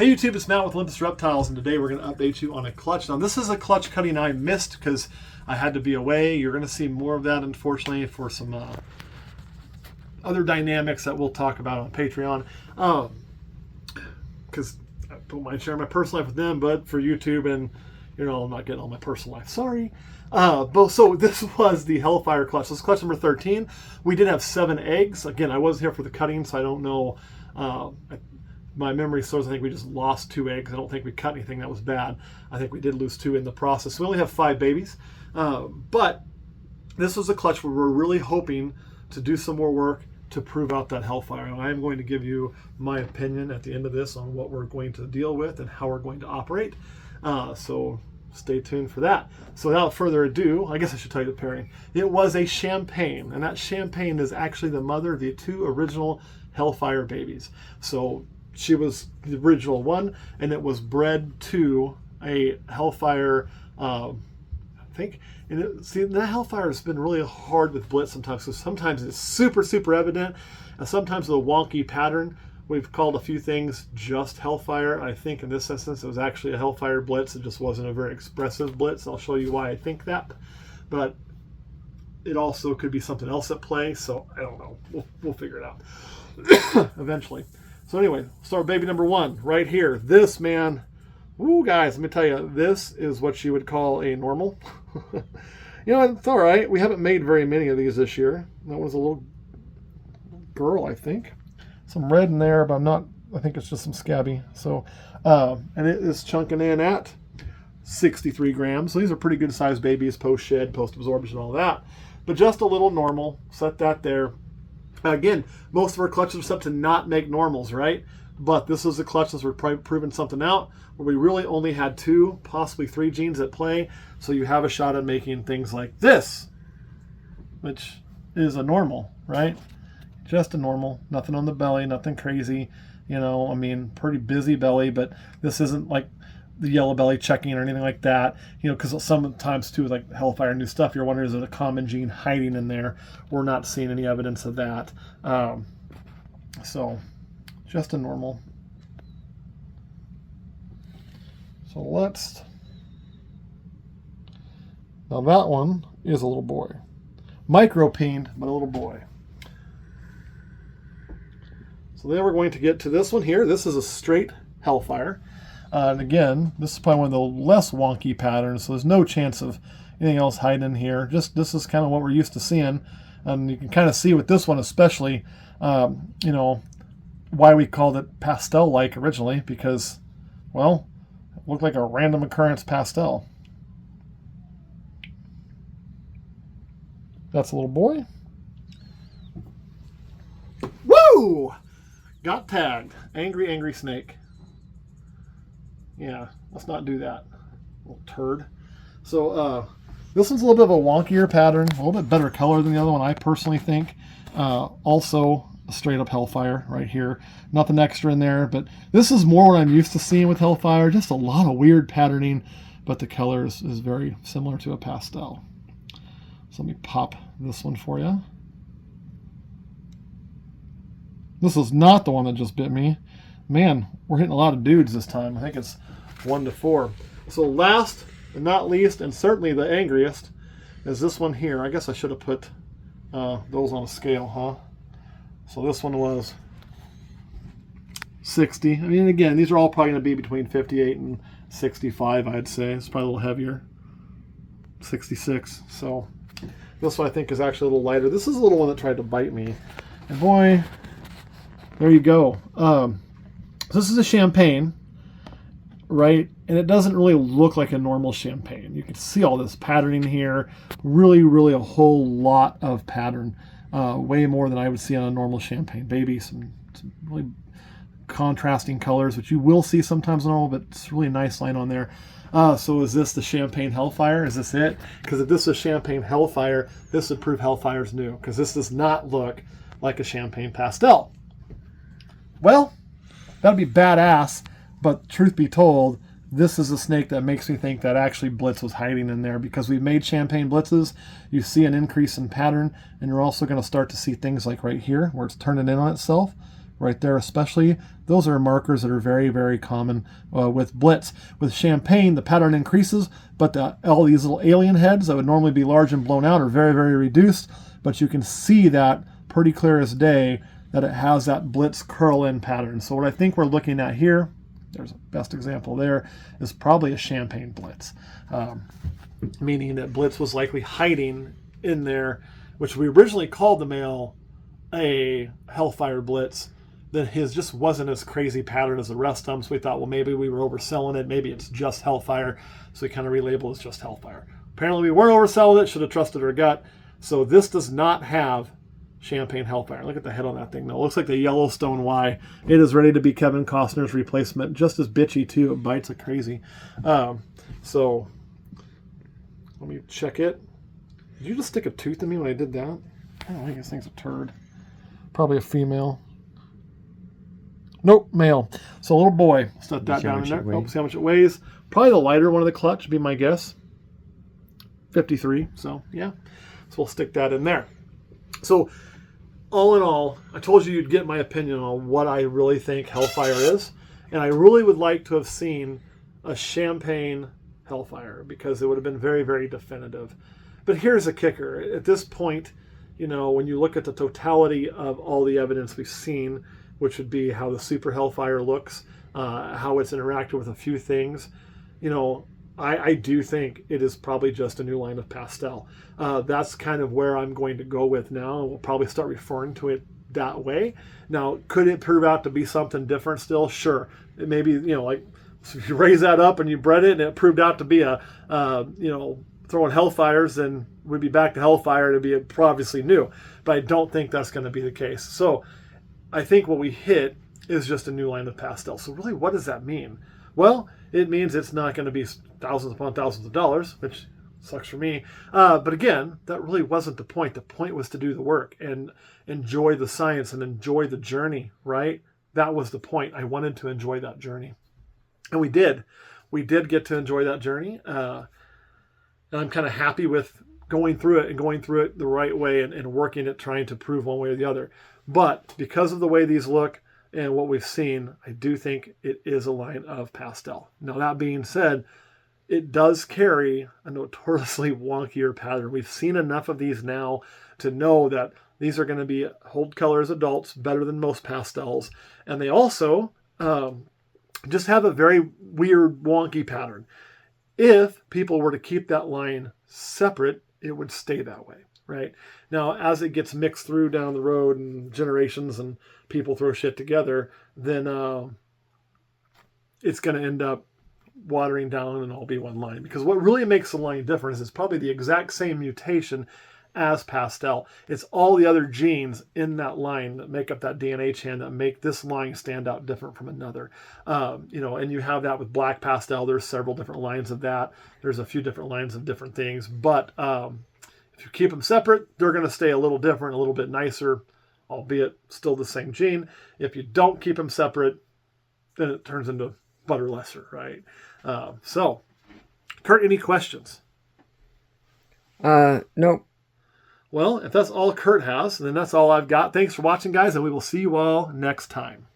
Hey YouTube, it's Matt with Olympus Reptiles, and today we're going to update you on a clutch. Now this is a clutch cutting I missed because I had to be away. You're going to see more of that, unfortunately, for some other dynamics that we'll talk about on Patreon. Because I don't mind sharing my personal life with them, but for YouTube and, you know, I'm not getting all my personal life. Sorry. So this was the Hellfire clutch. This is clutch number 13. We did have 7 eggs. Again, I wasn't here for the cutting, so I don't know. My memory serves, I think we just lost 2 eggs. I don't think we cut anything that was bad. I think we did lose 2 in the process. We only have 5 babies. But this was a clutch where we're really hoping to do some more work to prove out that Hellfire. And I am going to give you my opinion at the end of this on what we're going to deal with and how we're going to operate. So stay tuned for that. So without further ado, I guess I should tell you the pairing. It was a champagne, and that champagne is actually the mother of the 2 original Hellfire babies. So she was the original one, and it was bred to a Hellfire, I think. And see, the Hellfire has been really hard with blitz sometimes, because sometimes it's super evident, and sometimes the wonky pattern. We've called a few things just Hellfire. I think in this instance it was actually a Hellfire blitz. It just wasn't a very expressive blitz. I'll show you why I think that. But it also could be something else at play, so I don't know. We'll figure it out eventually. So anyway, start baby number 1 right here. This man, woo guys, let me tell you, this is what you would call a normal. You know, it's all right. We haven't made very many of these this year. That was a little girl, I think. Some red in there, but I think it's just some scabby. So, and it is chunking in at 63 grams. So these are pretty good sized babies, post-shed, post-absorption, all that. But just a little normal. Set that there. Again, most of our clutches are set to not make normals, right? But this is a clutch as we're proving something out where we really only had 2, possibly 3 genes at play. So you have a shot at making things like this, which is a normal, right? Just a normal, nothing on the belly, nothing crazy. You know, I mean, pretty busy belly, but this isn't like the yellow belly checking or anything like that. You know, because sometimes too, like Hellfire new stuff, you're wondering, is there a common gene hiding in there? We're not seeing any evidence of that. So just a normal. So now that one is a little boy. Micro-peened, but a little boy. So then we're going to get to this one here. This is a straight Hellfire. And again, this is probably one of the less wonky patterns, so there's no chance of anything else hiding in here. Just this is kind of what we're used to seeing. And you can kind of see with this one especially, you know, why we called it pastel-like originally, because, well, it looked like a random occurrence pastel. That's a little boy. Woo! Got tagged. Angry snake. Yeah, let's not do that. Little turd. So this one's a little bit of a wonkier pattern, a little bit better color than the other one, I personally think. Also a straight up Hellfire right here. Nothing extra in there, but this is more what I'm used to seeing with Hellfire. Just a lot of weird patterning, but the color is very similar to a pastel. So let me pop this one for you. This is not the one that just bit me. Man, we're hitting a lot of dudes this time. I think it's 1 to 4. So last and not least, and certainly the angriest, is this one here. I guess I should have put those on a scale, huh? So this one was 60. I mean, again, these are all probably going to be between 58 and 65, I'd say. It's probably a little heavier. 66. So this one I think is actually a little lighter. This is a little one that tried to bite me. And boy, there you go. This is a champagne, right? And it doesn't really look like a normal champagne. You can see all this patterning here. Really a whole lot of pattern. Way more than I would see on a normal champagne baby. Some really contrasting colors, which you will see sometimes on all, but it's really nice line on there. So is this the champagne Hellfire? Is this it? Because if this is champagne Hellfire, this would prove Hellfire's new, because this does not look like a champagne pastel. Well, that'd be badass, but truth be told, this is a snake that makes me think that actually Blitz was hiding in there, because we've made champagne blitzes. You see an increase in pattern, and you're also going to start to see things like right here, where it's turning in on itself, right there especially. Those are markers that are very, very common with Blitz. With Champagne, the pattern increases, but all these little alien heads that would normally be large and blown out are very, very reduced. But you can see that pretty clear as day that it has that Blitz curl-in pattern. So what I think we're looking at here, there's a best example there, is probably a Champagne Blitz. Meaning that Blitz was likely hiding in there, which we originally called the male a Hellfire Blitz. Then his just wasn't as crazy pattern as the rest of them, so we thought, well, maybe we were overselling it, maybe it's just Hellfire, so we kind of relabeled it as just Hellfire. Apparently we weren't overselling it, should have trusted our gut. So this does not have Champagne Hellfire. Look at the head on that thing though. It looks like the Yellowstone Y. It is ready to be Kevin Costner's replacement. Just as bitchy too. It bites like crazy. So let me check it. Did you just stick a tooth in me when I did that? I don't think this thing's a turd. Probably a female. Nope, male. So a little boy. Set that down in there. Oh, see how much it weighs. Probably the lighter one of the clutch would be my guess. 53. So yeah. So we'll stick that in there. So all in all, I told you you'd get my opinion on what I really think Hellfire is. And I really would like to have seen a Champagne Hellfire because it would have been very, very definitive. But here's a kicker. At this point, you know, when you look at the totality of all the evidence we've seen, which would be how the Super Hellfire looks, how it's interacted with a few things, you know, I do think it is probably just a new line of pastel. That's kind of where I'm going to go with now. We'll probably start referring to it that way. Now, could it prove out to be something different still? Sure. It maybe, you know, like so if you raise that up and you bred it and it proved out to be a, you know, throwing Hellfires, then we'd be back to Hellfire to be obviously new. But I don't think that's going to be the case. So I think what we hit is just a new line of pastel. So really, what does that mean? Well, it means it's not going to be thousands upon thousands of dollars, which sucks for me. But again, that really wasn't the point. The point was to do the work and enjoy the science and enjoy the journey, right? That was the point. I wanted to enjoy that journey. And we did. We did get to enjoy that journey. And I'm kind of happy with going through it the right way and working at trying to prove one way or the other. But because of the way these look and what we've seen, I do think it is a line of pastel. Now, that being said, it does carry a notoriously wonkier pattern. We've seen enough of these now to know that these are going to be hold color as adults, better than most pastels. And they also just have a very weird, wonky pattern. If people were to keep that line separate, it would stay that way, right? Now, as it gets mixed through down the road and generations and people throw shit together, then it's going to end up watering down and all be one line. Because what really makes the line different is it's probably the exact same mutation as pastel. It's all the other genes in that line that make up that DNA chain that make this line stand out different from another. You know, and you have that with black pastel. There's several different lines of that. There's a few different lines of different things. But if you keep them separate, they're going to stay a little different, a little bit nicer, albeit still the same gene. If you don't keep them separate, then it turns into butter lesser, right? So, Kurt, any questions? Nope. Well, if that's all Kurt has, then that's all I've got. Thanks for watching, guys, and we will see you all next time.